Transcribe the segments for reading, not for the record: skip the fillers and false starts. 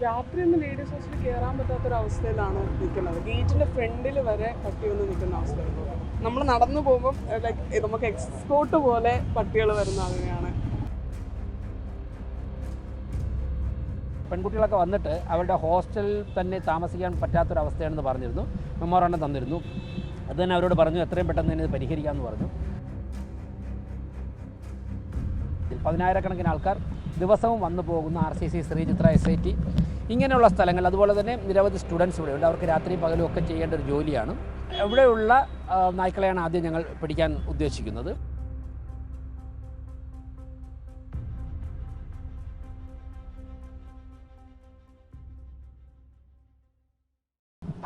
രാത്രിയൊന്നും ladies ഹോസ്റ്റലിൽ കയറാൻ പറ്റാത്തൊരവസ്ഥയിലാണ് നിൽക്കുന്നത്. ഗേറ്റിൻ്റെ ഫ്രണ്ടിൽ വരെ പട്ടി വന്ന് നിൽക്കുന്ന അവസ്ഥയുണ്ട്. നമ്മൾ നടന്നു പോകുമ്പം ലൈക്ക് നമുക്ക് എക്സ്പോർട്ട് പോലെ പട്ടികൾ വരുന്ന അങ്ങനെയാണ്. പെൺകുട്ടികളൊക്കെ വന്നിട്ട് അവരുടെ ഹോസ്റ്റലിൽ തന്നെ താമസിക്കാൻ പറ്റാത്തൊരവസ്ഥയാണെന്ന് പറഞ്ഞിരുന്നു. മെമ്മോറാണ്ടം തന്നിരുന്നു. അത് തന്നെ അവരോട് പറഞ്ഞു എത്രയും പെട്ടെന്ന് തന്നെ ഇത് പരിഹരിക്കാമെന്ന് പറഞ്ഞു. 10,000-കണക്കിന് ആൾക്കാർ ദിവസവും വന്നു പോകുന്ന RCC, ശ്രീചിത്ര, SIT ഇങ്ങനെയുള്ള സ്ഥലങ്ങൾ, അതുപോലെ തന്നെ നിരവധി സ്റ്റുഡൻസ് ഇവിടെയുണ്ട്. അവർക്ക് രാത്രിയും പകലും ഒക്കെ ചെയ്യേണ്ട ഒരു ജോലിയാണ്. ഇവിടെയുള്ള നായ്ക്കളെയാണ് ആദ്യം ഞങ്ങൾ പിടിക്കാൻ ഉദ്ദേശിക്കുന്നത്.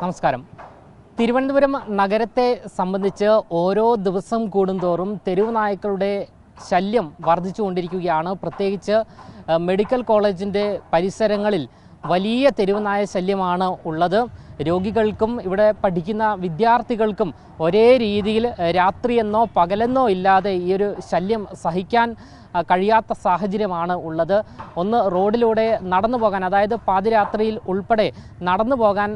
നമസ്കാരം. തിരുവനന്തപുരം നഗരത്തെ സംബന്ധിച്ച് ഓരോ ദിവസം കൂടുന്തോറും തെരുവ് നായ്ക്കളുടെ ശല്യം വർദ്ധിച്ചുകൊണ്ടിരിക്കുകയാണ്. പ്രത്യേകിച്ച് മെഡിക്കൽ കോളേജിൻ്റെ പരിസരങ്ങളിൽ വലിയ തെരുവ് നായ ശല്യമാണ് ഉള്ളത്. രോഗികൾക്കും ഇവിടെ പഠിക്കുന്ന വിദ്യാർത്ഥികൾക്കും ഒരേ രീതിയിൽ രാത്രിയെന്നോ പകലെന്നോ ഇല്ലാതെ ഈ ഒരു ശല്യം സഹിക്കാൻ കഴിയാത്ത സാഹചര്യമാണ് ഉള്ളത്. ഒന്ന് റോഡിലൂടെ നടന്നു പോകാൻ, അതായത് പാതിരാത്രിയിൽ ഉൾപ്പെടെ നടന്നു പോകാൻ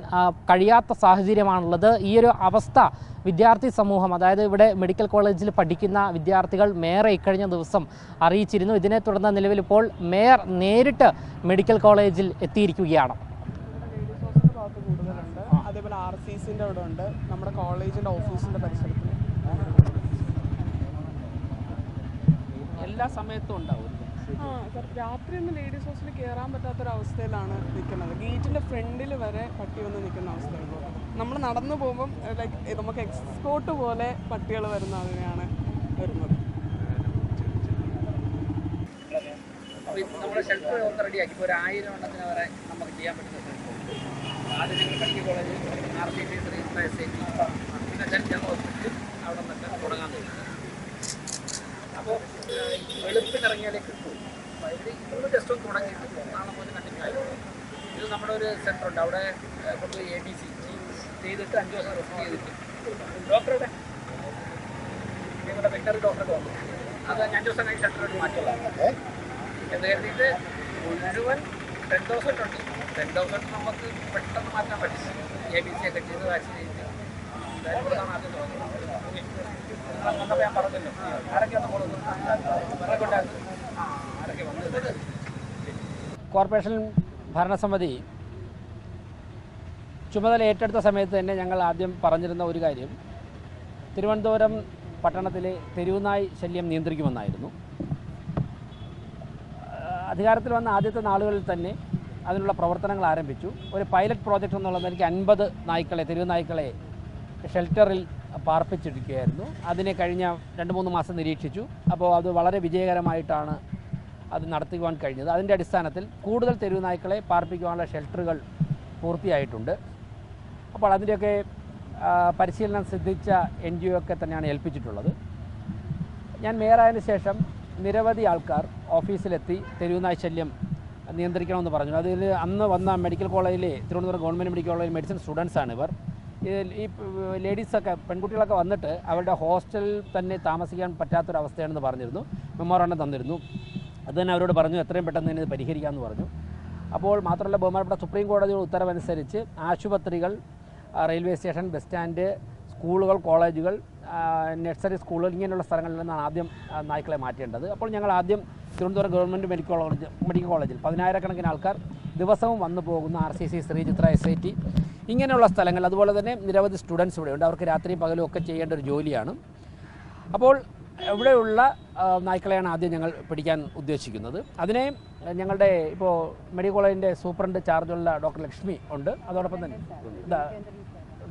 കഴിയാത്ത സാഹചര്യമാണുള്ളത്. ഈ ഒരു അവസ്ഥ വിദ്യാർത്ഥി സമൂഹം, അതായത് ഇവിടെ മെഡിക്കൽ കോളേജിൽ പഠിക്കുന്ന വിദ്യാർത്ഥികൾ മേയറെ ഇക്കഴിഞ്ഞ ദിവസം അറിയിച്ചിരുന്നു. ഇതിനെ തുടർന്ന് നിലവിൽ ഇപ്പോൾ മേയർ നേരിട്ട് മെഡിക്കൽ കോളേജിൽ എത്തിയിരിക്കുകയാണ്. ലേഡീസ് ഹോസ്റ്റലിൻ്റെ ഭാഗത്ത് കൂടുതലുണ്ട്. അതേപോലെ RCCൻ്റെ അവിടെ ഉണ്ട്. നമ്മുടെ കോളേജിൻ്റെ ഓഫീസിൻ്റെ പരിസരത്ത് എല്ലാ സമയത്തും ഉണ്ടാവും. രാത്രിയൊന്നും ലേഡീസ് ഹോസ്റ്റലിൽ കയറാൻ പറ്റാത്തൊരവസ്ഥയിലാണ് നിൽക്കുന്നത്. ഗേറ്റിൻ്റെ ഫ്രണ്ടിൽ വരെ പട്ടി വന്ന് നിൽക്കുന്ന അവസ്ഥയുണ്ട്. നമ്മൾ നടന്നു പോകുമ്പം ലൈക്ക് നമുക്ക് എക്സ്പോർട്ട് പോലെ പട്ടികൾ വരുന്ന അങ്ങനെയാണ് വരുന്നത്. നമ്മുടെ ഷെൽട്ടർ ഒക്കെ റെഡിയാക്കി ഇപ്പോൾ 1000 എണ്ണത്തിന് വരെ നമുക്ക് ചെയ്യാൻ പറ്റുന്ന ആദ്യം ഞങ്ങൾ medical college, RCC, Sreechitra, SIT പിന്നെ ജനറൽ ഹോസ്പിറ്റൽ അവിടെ നിന്നൊക്കെ തുടങ്ങാൻ തോന്നുന്നത്. അപ്പോൾ വെളുപ്പിനിറങ്ങിയാലേ കിട്ടും. ഇന്ന് ജസ്റ്റ് ഒന്ന് തുടങ്ങിയിട്ട് നാളെ മുതൽ കണ്ടിന്യൂ ആയിരുന്നു. ഇത് നമ്മുടെ ഒരു സെൻ്ററുണ്ട്, അവിടെ കൊണ്ടുപോയി ABC ചെയ്തിട്ട് 5 ദിവസം റെസ്റ്റ് ചെയ്തിട്ട് ഡോക്ടറുടെ നിങ്ങളുടെ വെറ്ററി ഡോക്ടറുടെ വന്നു. അത് 5 ദിവസം കഴിഞ്ഞ് സെൻ്ററിലോട്ട് മാറ്റുള്ളതാണ് എന്ന് കരുതിയിട്ട് മുഴുവൻ 10,000 ഉണ്ട്. 10,000 നമുക്ക് പെട്ടെന്ന് മാറ്റാൻ പറ്റും. ABC ഒക്കെ ചെയ്ത് വാക്സിൻ ചെയ്തിട്ട് ഇതാണ് ആദ്യം തോന്നുന്നത്. വന്നപ്പോൾ ഞാൻ പറഞ്ഞല്ലോ ആരൊക്കെ വന്ന് പോകുന്നത്, ആരൊക്കെ വന്നത്. കോർപ്പറേഷൻ ഭരണസമിതി ചുമതല ഏറ്റെടുത്ത സമയത്ത് തന്നെ ഞങ്ങൾ ആദ്യം പറഞ്ഞിരുന്ന ഒരു കാര്യം, തിരുവനന്തപുരം പട്ടണത്തിലെ തെരുവുനായ് ശല്യം നിയന്ത്രിക്കുമെന്നായിരുന്നു. അധികാരത്തിൽ വന്ന ആദ്യത്തെ നാളുകളിൽ തന്നെ അതിനുള്ള പ്രവർത്തനങ്ങൾ ആരംഭിച്ചു. ഒരു പൈലറ്റ് പ്രോജക്റ്റ് എന്നുള്ള നിലയ്ക്ക് 50 നായ്ക്കളെ, തെരുവ് നായ്ക്കളെ ഷെൽട്ടറിൽ പാർപ്പിച്ചിരിക്കുകയായിരുന്നു. അതിനെ കഴിഞ്ഞ 2-3 മാസം നിരീക്ഷിച്ചു. അപ്പോൾ അത് വളരെ വിജയകരമായിട്ടാണ് അത് നടത്തുവാൻ കഴിഞ്ഞത്. അതിൻ്റെ അടിസ്ഥാനത്തിൽ കൂടുതൽ തെരുവ് നായ്ക്കളെ പാർപ്പിക്കുവാനുള്ള ഷെൽട്ടറുകൾ പൂർത്തിയായിട്ടുണ്ട്. അപ്പോൾ അതിൻ്റെയൊക്കെ പരിശീലനം സിദ്ധിച്ച NGO ഒക്കെ തന്നെയാണ് ഏൽപ്പിച്ചിട്ടുള്ളത്. ഞാൻ മേയറായതിനു ശേഷം നിരവധി ആൾക്കാർ ഓഫീസിലെത്തി തെരുവുനായ് ശല്യം നിയന്ത്രിക്കണമെന്ന് പറഞ്ഞു. അതിൽ അന്ന് വന്ന മെഡിക്കൽ കോളേജിലെ തിരുവനന്തപുരം ഗവൺമെൻറ് മെഡിക്കൽ കോളേജിൽ മെഡിസിൻ സ്റ്റുഡൻസാണ് ഇവർ. ഈ ലേഡീസൊക്കെ, പെൺകുട്ടികളൊക്കെ വന്നിട്ട് അവരുടെ ഹോസ്റ്റലിൽ തന്നെ താമസിക്കാൻ പറ്റാത്തൊരവസ്ഥയാണെന്ന് പറഞ്ഞിരുന്നു. മെമ്മോറാണ്ടം തന്നിരുന്നു. അത് തന്നെ അവരോട് പറഞ്ഞു എത്രയും പെട്ടെന്ന് തന്നെ ഇത് പരിഹരിക്കാമെന്ന് പറഞ്ഞു. അപ്പോൾ മാത്രമല്ല, ബഹുമാനപ്പെട്ട സുപ്രീം കോടതിയുടെ ഉത്തരവനുസരിച്ച് ആശുപത്രികൾ, റെയിൽവേ സ്റ്റേഷൻ, ബസ് സ്റ്റാൻഡ്, സ്കൂളുകൾ, കോളേജുകൾ, നഴ്സറി സ്കൂളുകൾ ഇങ്ങനെയുള്ള സ്ഥലങ്ങളിൽ നിന്നാണ് ആദ്യം നായ്ക്കളെ മാറ്റേണ്ടത്. അപ്പോൾ ഞങ്ങൾ ആദ്യം തിരുവനന്തപുരം ഗവൺമെൻറ് മെഡിക്കൽ കോളേജിൽ 10,000-കണക്കിന് ആൾക്കാർ ദിവസവും വന്നു പോകുന്ന RCC, ശ്രീചിത്ര, SIT ഇങ്ങനെയുള്ള സ്ഥലങ്ങൾ, അതുപോലെ തന്നെ നിരവധി സ്റ്റുഡൻസ് ഇവിടെയുണ്ട്. അവർക്ക് രാത്രിയും പകലും ഒക്കെ ചെയ്യേണ്ട ഒരു ജോലിയാണ്. അപ്പോൾ ഇവിടെയുള്ള നായ്ക്കളെയാണ് ആദ്യം ഞങ്ങൾ പിടിക്കാൻ ഉദ്ദേശിക്കുന്നത്. അതിനെ ഞങ്ങളുടെ ഇപ്പോൾ മെഡിക്കൽ കോളേജിൻ്റെ സൂപ്രണ്ട് ചാർജുള്ള ഡോക്ടർ ലക്ഷ്മി ഉണ്ട്. അതോടൊപ്പം തന്നെ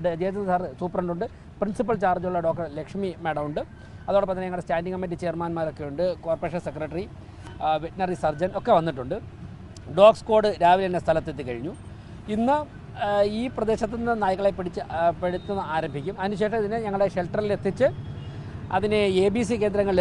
ജയചന്ദ്രൻ സാർ സൂപ്രണ്ടുണ്ട്. പ്രിൻസിപ്പൽ ചാർജുള്ള ഡോക്ടർ ലക്ഷ്മി മാഡം ഉണ്ട്. അതോടൊപ്പം തന്നെ ഞങ്ങളുടെ സ്റ്റാൻഡിംഗ് കമ്മിറ്റി ചെയർമാൻമാരൊക്കെ ഉണ്ട്. കോർപ്പറേഷൻ സെക്രട്ടറി, വെറ്റിനറി സർജൻ ഒക്കെ വന്നിട്ടുണ്ട്. ഡോഗ് സ്ക്വാഡ് രാവിലെ തന്നെ സ്ഥലത്തെത്തി കഴിഞ്ഞു. ഇന്ന് ഈ പ്രദേശത്തു നിന്ന് നായ്ക്കളെ പിടിച്ച് ആരംഭിക്കും. അതിനുശേഷം ഇതിനെ ഞങ്ങളുടെ ഷെൽട്ടറിൽ എത്തിച്ച് അതിനെ ABC കേന്ദ്രങ്ങളിൽ